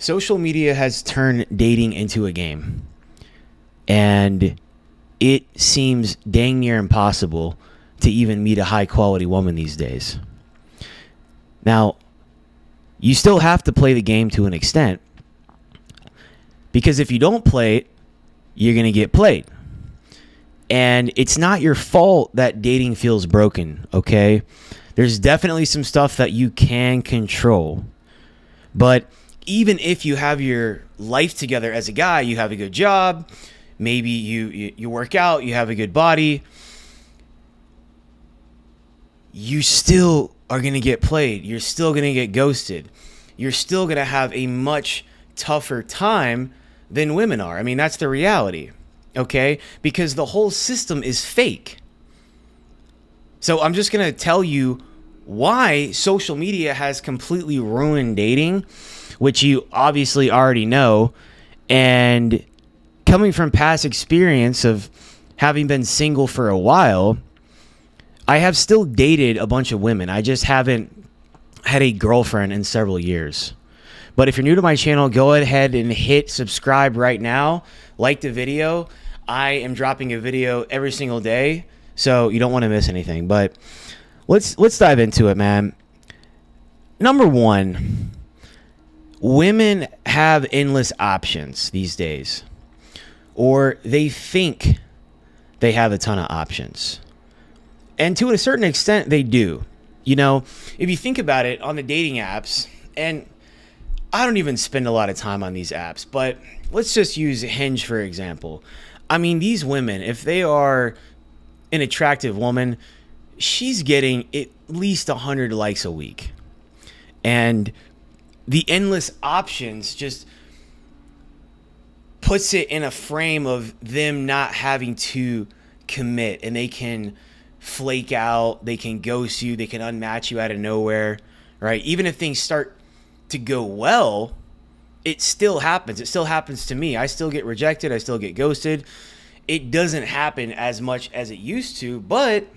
Social media has turned dating into a game, and it seems dang near impossible to even meet a high quality woman these days. Now, you still have to play the game to an extent, because if you don't play it, you're going to get played. And it's not your fault that dating feels broken, okay? There's definitely some stuff that you can control. But even if you have your life together as a guy, you have a good job, maybe you work out, you have a good body, you still are going to get played. You're still going to get ghosted. You're still going to have a much tougher time than women are. I mean, that's the reality, okay? Because the whole system is fake. So I'm just going to tell you why social media has completely ruined dating, which you obviously already know. And coming from past experience of having been single for a while, I have still dated a bunch of women. I just haven't had a girlfriend in several years. But if you're new to my channel, go ahead and hit subscribe right now. Like the video. I am dropping a video every single day, so you don't want to miss anything. But let's dive into it, man. Number one, women have endless options these days, or they think they have a ton of options. And to a certain extent, they do. You know, if you think about it on the dating apps, and I don't even spend a lot of time on these apps, but let's just use Hinge for example. I mean, these women, if they are an attractive woman, she's getting at least 100 likes a week. And the endless options just puts it in a frame of them not having to commit, and they can flake out, they can ghost you, they can unmatch you out of nowhere, right? Even if things start to go well, it still happens. It still happens to me. I still get rejected. I still get ghosted. It doesn't happen as much as it used to, but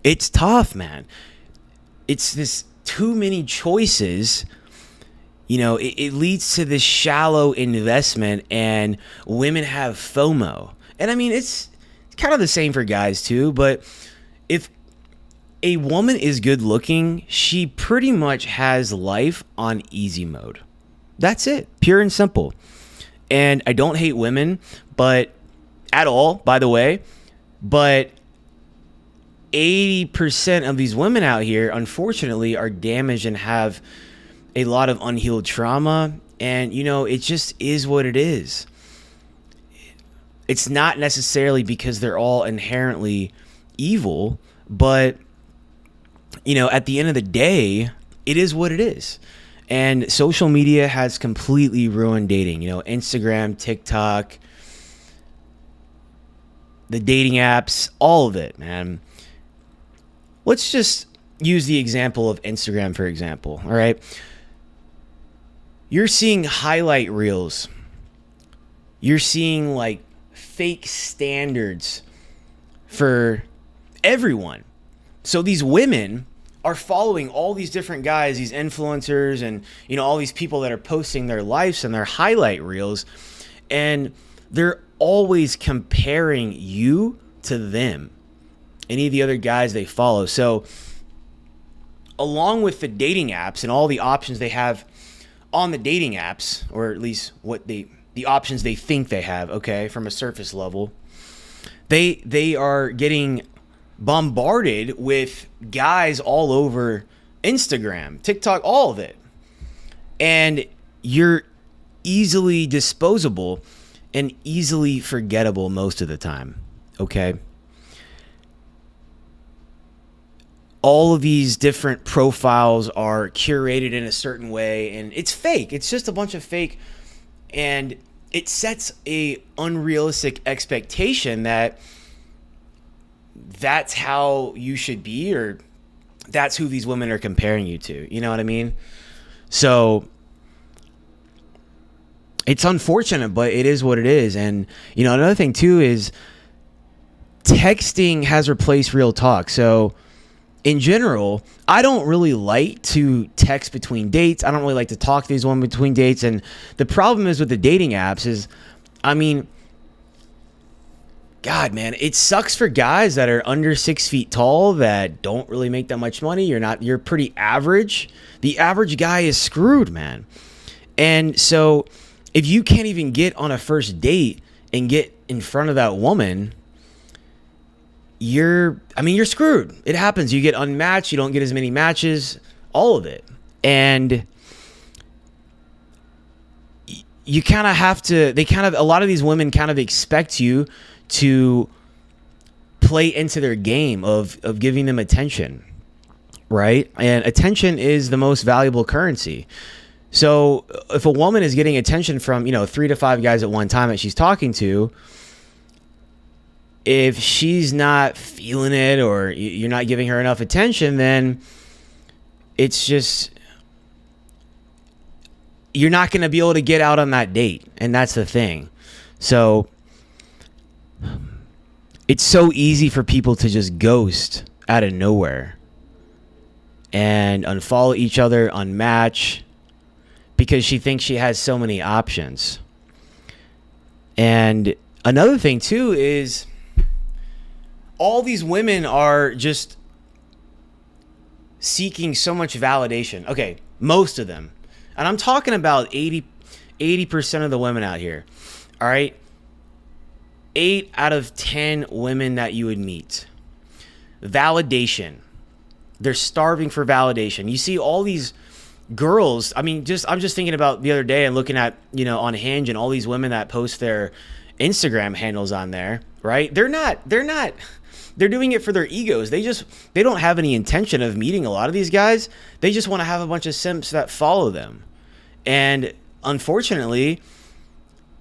it's tough, man. It's this too many choices. You know, it leads to this shallow investment, and women have FOMO. And I mean, it's kind of the same for guys too, but if a woman is good looking, she pretty much has life on easy mode. That's it, pure and simple. And I don't hate women, but at all, by the way, but 80% of these women out here, unfortunately, are damaged and have a lot of unhealed trauma. And, you know, it just is what it is. It's not necessarily because they're all inherently evil, but, you know, at the end of the day, it is what it is. And social media has completely ruined dating. You know, Instagram, TikTok, the dating apps, all of it, man. Let's just use the example of Instagram, for example, all right? You're seeing highlight reels. You're seeing, like, fake standards for everyone. So these women are following all these different guys, these influencers, and, you know, all these people that are posting their lives and their highlight reels, and they're always comparing you to them, any of the other guys they follow. So along with the dating apps and all the options they have on the dating apps, or at least what the options they think they have, okay, from a surface level, they are getting bombarded with guys all over Instagram, TikTok, all of it. And you're easily disposable and easily forgettable most of the time, okay? All of these different profiles are curated in a certain way, and it's fake. It's just a bunch of fake, and it sets a unrealistic expectation that that's how you should be, or that's who these women are comparing you to. You know what I mean? So it's unfortunate, but it is what it is. And, you know, another thing too is texting has replaced real talk. So in general, I don't really like to text between dates. I don't really like to talk to these women between dates. And the problem is with the dating apps is, I mean, God, man, it sucks for guys that are under 6 feet tall that don't really make that much money. You're pretty average. The average guy is screwed, man. And so if you can't even get on a first date and get in front of that woman, you're screwed. It happens. You get unmatched. You don't get as many matches, all of it. And you kind of have to, a lot of these women kind of expect you to play into their game of giving them attention, right? And attention is the most valuable currency. So if a woman is getting attention from, 3 to 5 guys at one time that she's talking to, if she's not feeling it or you're not giving her enough attention, then it's just, you're not going to be able to get out on that date. And that's the thing. So it's so easy for people to just ghost out of nowhere and unfollow each other, unmatch, because she thinks she has so many options. And another thing too is all these women are just seeking so much validation. Okay, most of them. And I'm talking about 80% of the women out here. All right? 8 out of 10 women that you would meet. Validation. They're starving for validation. You see all these girls, I'm just thinking about the other day and looking at, on Hinge and all these women that post their Instagram handles on there, right? They're doing it for their egos. They don't have any intention of meeting a lot of these guys. They just want to have a bunch of simps that follow them. And unfortunately,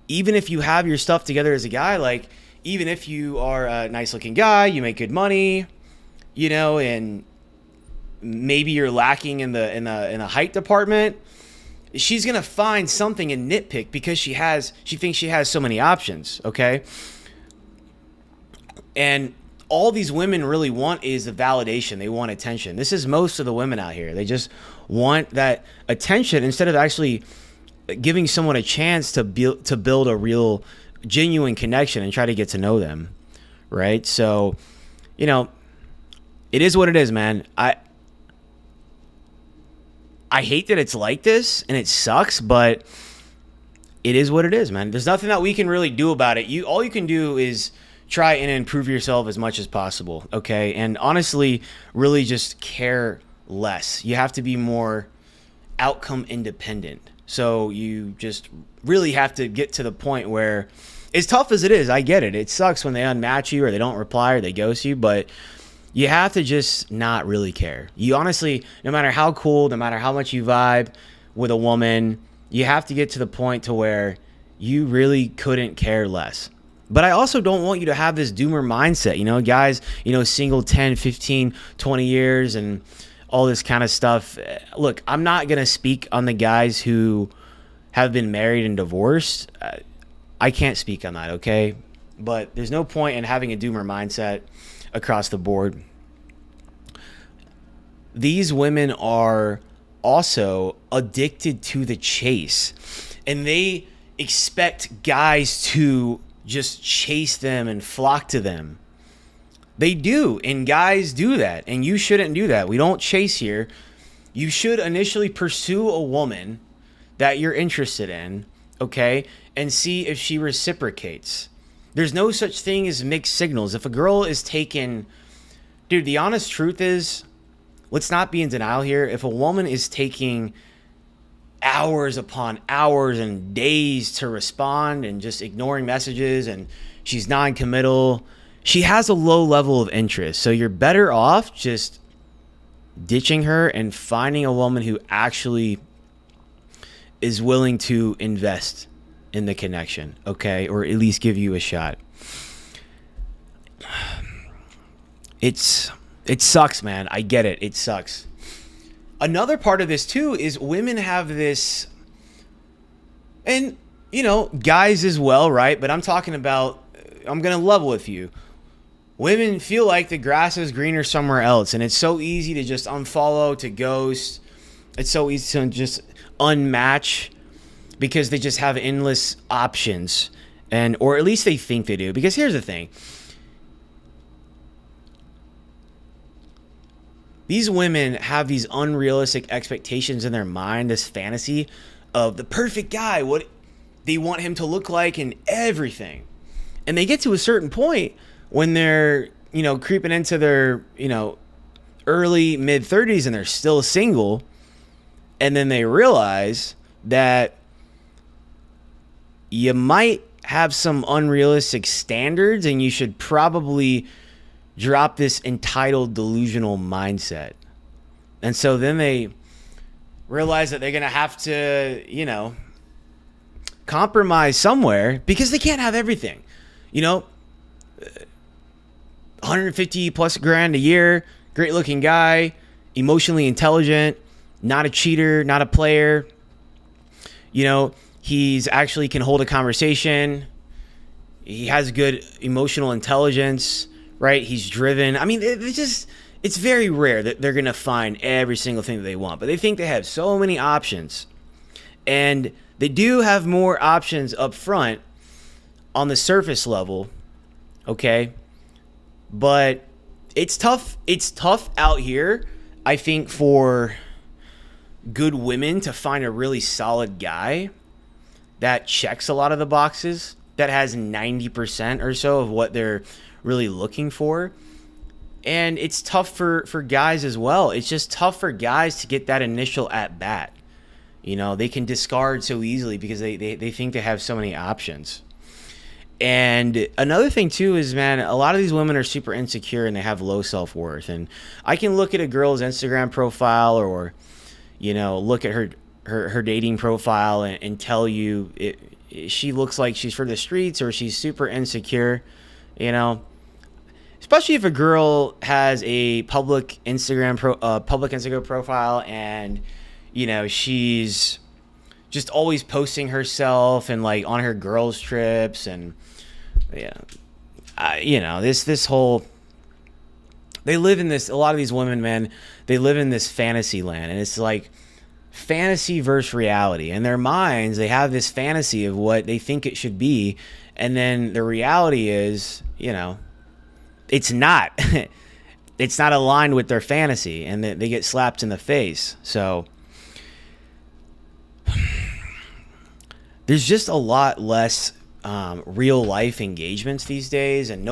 even if you have your stuff together as a guy, like even if you are a nice looking guy, you make good money, and maybe you're lacking in the height department, she's going to find something and nitpick because she thinks she has so many options. Okay. And all these women really want is the validation. They want attention. This is most of the women out here. They just want that attention instead of actually giving someone a chance to build a real, genuine connection and try to get to know them, right? So, it is what it is, man. I hate that it's like this and it sucks, but it is what it is, man. There's nothing that we can really do about it. All you can do is try and improve yourself as much as possible, okay? And honestly, really just care less. You have to be more outcome independent. So you just really have to get to the point where, as tough as it is, I get it. It sucks when they unmatch you or they don't reply or they ghost you, but you have to just not really care. You honestly, no matter how cool, no matter how much you vibe with a woman, you have to get to the point to where you really couldn't care less. But I also don't want you to have this doomer mindset, guys, single 10, 15, 20 years and all this kind of stuff. Look, I'm not going to speak on the guys who have been married and divorced. I can't speak on that, okay? But there's no point in having a doomer mindset across the board. These women are also addicted to the chase, and they expect guys to just chase them and flock to them. They do, and guys do that, and you shouldn't do that. We don't chase here. You should initially pursue a woman that you're interested in, okay, and see if she reciprocates. There's no such thing as mixed signals. If a girl is taking, dude, the honest truth is, let's not be in denial here. If a woman is taking hours upon hours and days to respond and just ignoring messages and she's non-committal, she has a low level of interest. So you're better off just ditching her and finding a woman who actually is willing to invest in the connection, okay? Or at least give you a shot. It sucks, man. I get it. It sucks. Another part of this too is women have this, and guys as well, right? But I'm talking about, I'm going to level with you. women feel like the grass is greener somewhere else, and it's so easy to just unfollow, to ghost. It's so easy to just unmatch because they just have endless options, and or at least they think they do. Because here's the thing. These women have these unrealistic expectations in their mind, this fantasy of the perfect guy, what they want him to look like and everything. And they get to a certain point when they're, creeping into their, early mid 30s and they're still single. And then they realize that you might have some unrealistic standards and you should probably drop this entitled, delusional mindset. And so then they realize that they're going to have to, compromise somewhere because they can't have everything. 150 plus grand a year, great looking guy, emotionally intelligent, not a cheater, not a player. He's actually can hold a conversation. He has good emotional intelligence, right? He's driven. I mean, it's very rare that they're going to find every single thing that they want, but they think they have so many options. And they do have more options up front on the surface level, okay? But it's tough. It's tough out here, I think, for good women to find a really solid guy that checks a lot of the boxes, that has 90% or so of what they're really looking for. And it's tough for guys as well. It's just tough for guys to get that initial at bat. They can discard so easily because they think they have so many options. And another thing too is, man, a lot of these women are super insecure and they have low self-worth. And I can look at a girl's Instagram profile or, look at her dating profile and tell you she looks like she's for the streets or she's super insecure, Especially if a girl has a public Instagram profile and she's just always posting herself and like on her girls trips and this whole, they live in this, a lot of these women, man, they live in this fantasy land, and it's like fantasy versus reality. In their minds, they have this fantasy of what they think it should be, and then the reality is, it's not. It's not aligned with their fantasy, and they get slapped in the face. So there's just a lot less real life engagements these days, and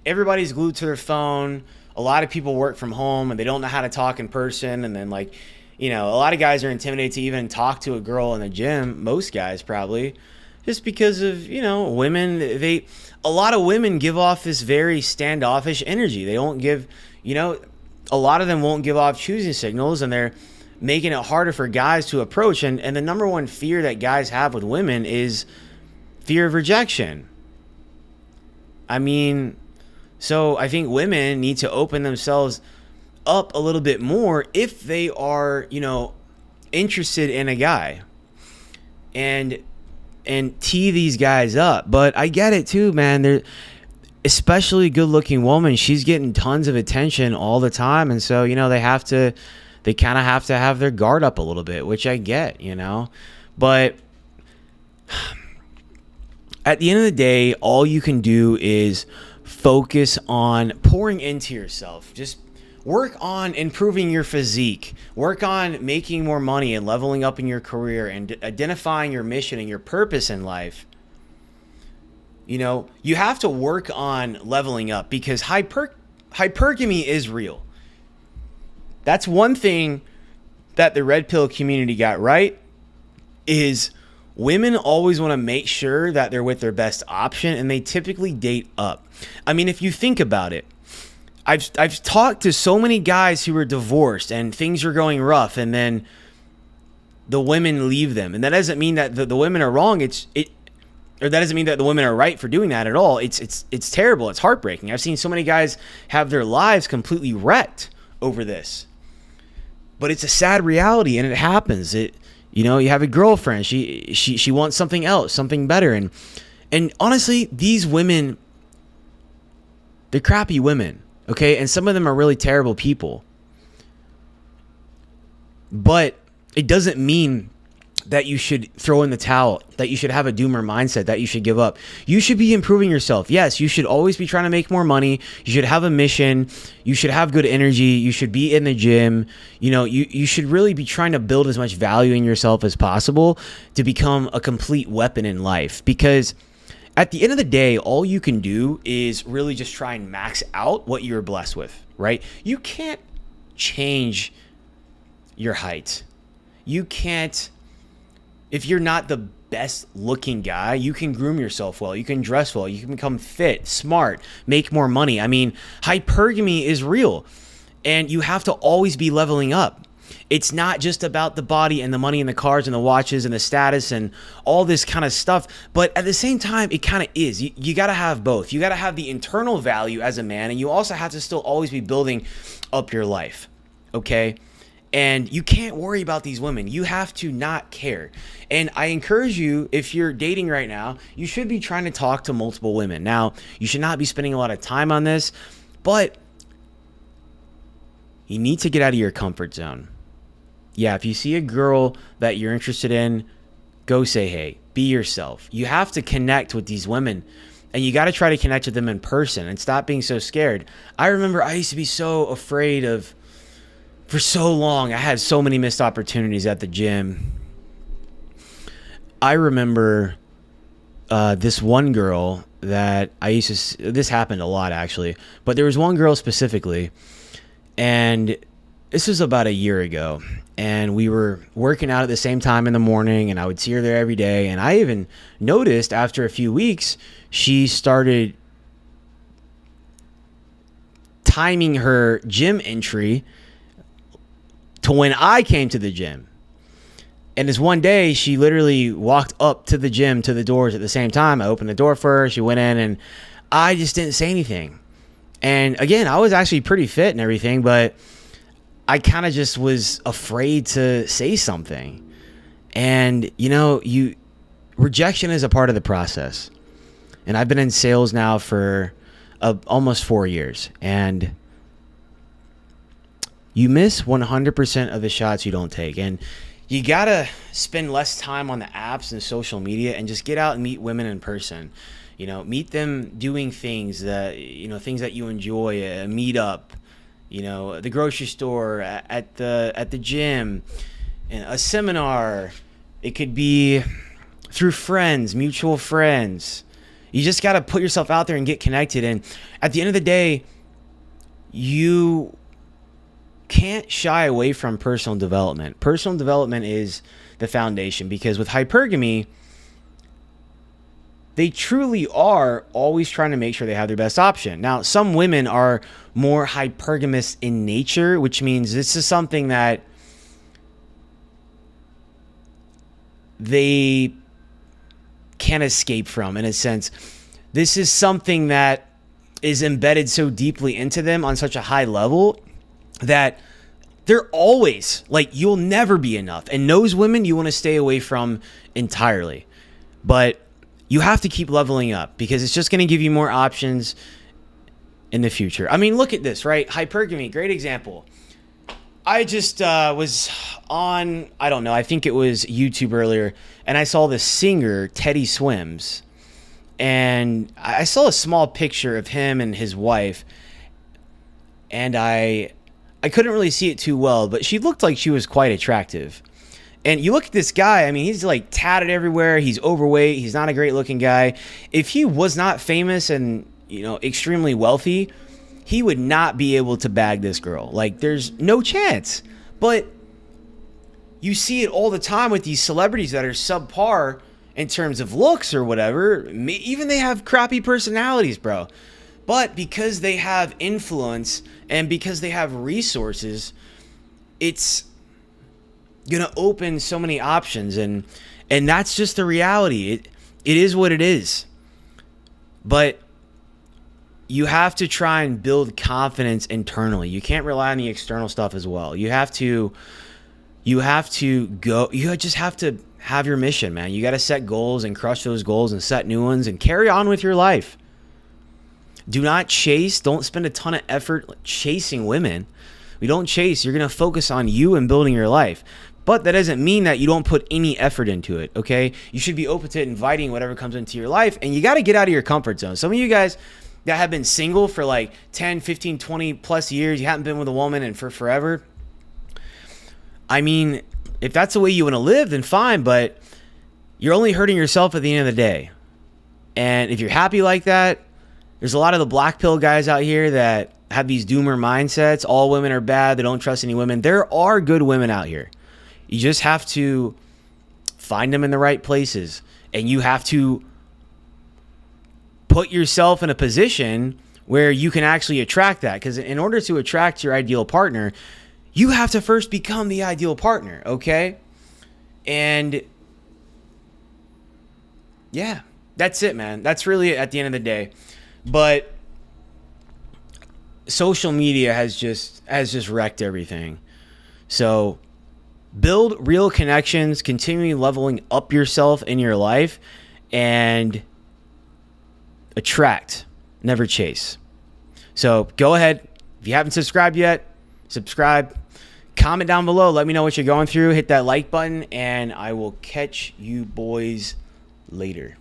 everybody's glued to their phone. A lot of people work from home and they don't know how to talk in person, and then a lot of guys are intimidated to even talk to a girl in the gym. Most guys probably, just because of women. A lot of women give off this very standoffish energy. They don't give, a lot of them won't give off choosing signals, and they're making it harder for guys to approach. And the number one fear that guys have with women is fear of rejection. I mean, so I think women need to open themselves up a little bit more if they are, interested in a guy, and tee these guys up. But I get it too, man. They're especially good-looking woman. She's getting tons of attention all the time, and so they kind of have to have their guard up a little bit, which I get, But at the end of the day, all you can do is focus on pouring into yourself. Just work on improving your physique. Work on making more money and leveling up in your career and identifying your mission and your purpose in life. You have to work on leveling up because hypergamy is real. That's one thing that the red pill community got right, is women always want to make sure that they're with their best option, and they typically date up. I mean, if you think about it, I've talked to so many guys who were divorced and things are going rough, and then the women leave them. And that doesn't mean that the women are wrong. Or that doesn't mean that the women are right for doing that at all. It's terrible. It's heartbreaking. I've seen so many guys have their lives completely wrecked over this. But it's a sad reality, and it happens. You have a girlfriend. She wants something else, something better, and honestly, these women They're crappy women, okay? And some of them are really terrible people. But it doesn't mean that you should throw in the towel, that you should have a doomer mindset, that you should give up. You should be improving yourself. Yes, you should always be trying to make more money. You should have a mission. You should have good energy. You should be in the gym. You should really be trying to build as much value in yourself as possible to become a complete weapon in life. Because at the end of the day, all you can do is really just try and max out what you're blessed with, right? You can't change your height. You can't. If you're not the best looking guy, you can groom yourself well. You can dress well. You can become fit, smart, make more money. I mean, hypergamy is real, and you have to always be leveling up. It's not just about the body and the money and the cars and the watches and the status and all this kind of stuff. But at the same time, it kind of is. You got to have both. You got to have the internal value as a man, and you also have to still always be building up your life. Okay? And you can't worry about these women. You have to not care. And I encourage you, if you're dating right now, you should be trying to talk to multiple women. Now, you should not be spending a lot of time on this, but you need to get out of your comfort zone. Yeah, if you see a girl that you're interested in, go say hey. Be yourself. You have to connect with these women, and you got to try to connect with them in person and stop being so scared. I remember I used to be so afraid of... For so long, I had so many missed opportunities at the gym. I remember this one girl that I used to... This happened a lot, actually. But there was one girl specifically. And this was about a year ago. And we were working out at the same time in the morning. And I would see her there every day. And I even noticed after a few weeks, she started timing her gym entry to when I came to the gym. And this one day, she literally walked up to the gym, to the doors at the same time. I opened the door for her. She went in, and I just didn't say anything. And again, I was actually pretty fit and everything, but I kind of just was afraid to say something. And, rejection is a part of the process. And I've been in sales now for almost 4 years. And you miss 100% of the shots you don't take. And you got to spend less time on the apps and social media and just get out and meet women in person. Meet them doing things that, things that you enjoy, a meetup, the grocery store, at the gym, a seminar. It could be through friends, mutual friends. You just got to put yourself out there and get connected. And at the end of the day, you can't shy away from personal development. Personal development is the foundation, because with hypergamy, they truly are always trying to make sure they have their best option. Now, some women are more hypergamous in nature, which means this is something that they can't escape from, in a sense. This is something that is embedded so deeply into them on such a high level that they're always like, you'll never be enough. And those women you want to stay away from entirely. But you have to keep leveling up, because it's just going to give you more options in the future. I mean, look at this, right? Hypergamy, great example. I just was on, I don't know, I think it was YouTube earlier, and I saw this singer, Teddy Swims. And I saw a small picture of him and his wife, and I couldn't really see it too well, but she looked like she was quite attractive. And you look at this guy, I mean, he's like tatted everywhere. He's overweight. He's not a great looking guy. If he was not famous and, extremely wealthy, he would not be able to bag this girl. Like, there's no chance. But you see it all the time with these celebrities that are subpar in terms of looks or whatever. Even they have crappy personalities, bro. But because they have influence and because they have resources, it's gonna open so many options, and that's just the reality. It is what it is. But you have to try and build confidence internally. You can't rely on the external stuff as well. You just have to have your mission, man. You got to set goals and crush those goals and set new ones and carry on with your life. Do not chase. Don't spend a ton of effort chasing women. We don't chase. You're going to focus on you and building your life. But that doesn't mean that you don't put any effort into it, okay? You should be open to inviting whatever comes into your life, and you got to get out of your comfort zone. Some of you guys that have been single for like 10, 15, 20 plus years, you haven't been with a woman and for forever. I mean, if that's the way you want to live, then fine, but you're only hurting yourself at the end of the day. And if you're happy like that, there's a lot of the black pill guys out here that have these doomer mindsets. All women are bad. They don't trust any women. There are good women out here. You just have to find them in the right places. And you have to put yourself in a position where you can actually attract that. Because in order to attract your ideal partner, you have to first become the ideal partner, okay? And yeah, that's it, man. That's really it at the end of the day. But social media has just wrecked everything. So build real connections, continually leveling up yourself in your life, and attract, never chase. So go ahead. If you haven't subscribed yet, subscribe. Comment down below. Let me know what you're going through. Hit that like button, and I will catch you boys later.